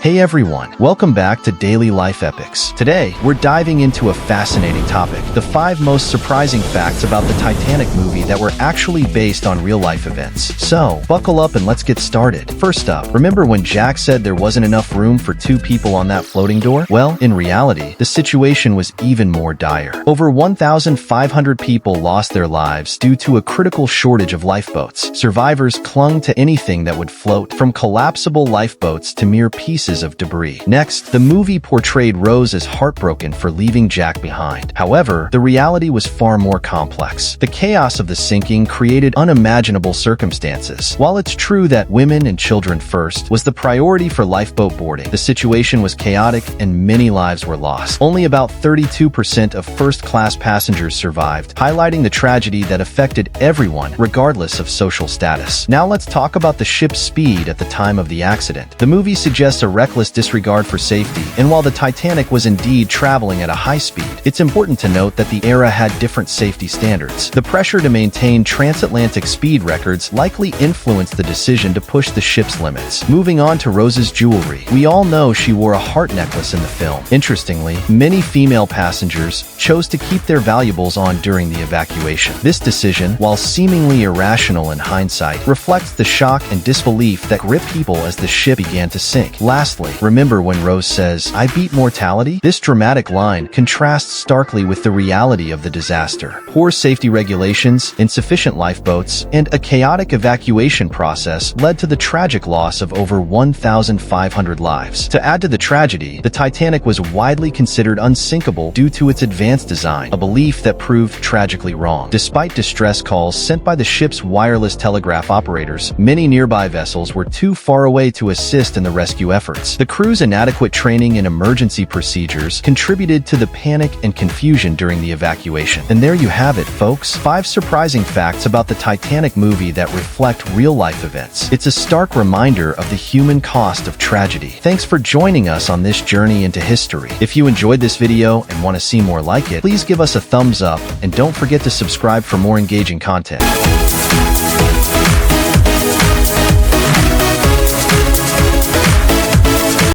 Hey everyone, welcome back to Daily Life Epics. Today, we're diving into a fascinating topic, the 5 most surprising facts about the Titanic movie that were actually based on real-life events. So, buckle up and let's get started. First up, remember when Jack said there wasn't enough room for 2 people on that floating door? Well, in reality, the situation was even more dire. Over 1,500 people lost their lives due to a critical shortage of lifeboats. Survivors clung to anything that would float, from collapsible lifeboats to mere pieces of debris. Next, the movie portrayed Rose as heartbroken for leaving Jack behind. However, the reality was far more complex. The chaos of the sinking created unimaginable circumstances. While it's true that women and children first was the priority for lifeboat boarding, the situation was chaotic and many lives were lost. Only about 32% of first-class passengers survived, highlighting the tragedy that affected everyone, regardless of social status. Now let's talk about the ship's speed at the time of the accident. The movie suggests a reckless disregard for safety, and while the Titanic was indeed traveling at a high speed, it's important to note that the era had different safety standards. The pressure to maintain transatlantic speed records likely influenced the decision to push the ship's limits. Moving on to Rose's jewelry. We all know she wore a heart necklace in the film. Interestingly, many female passengers chose to keep their valuables on during the evacuation. This decision, while seemingly irrational in hindsight, reflects the shock and disbelief that gripped people as the ship began to sink. Lastly, remember when Rose says, "I beat mortality?" This dramatic line contrasts starkly with the reality of the disaster. Poor safety regulations, insufficient lifeboats, and a chaotic evacuation process led to the tragic loss of over 1,500 lives. To add to the tragedy, the Titanic was widely considered unsinkable due to its advanced design, a belief that proved tragically wrong. Despite distress calls sent by the ship's wireless telegraph operators, many nearby vessels were too far away to assist in the rescue efforts. The crew's inadequate training and emergency procedures contributed to the panic and confusion during the evacuation. And there you have it, folks. 5 surprising facts about the Titanic movie that reflect real-life events. It's a stark reminder of the human cost of tragedy. Thanks for joining us on this journey into history. If you enjoyed this video and want to see more like it, please give us a thumbs up and don't forget to subscribe for more engaging content.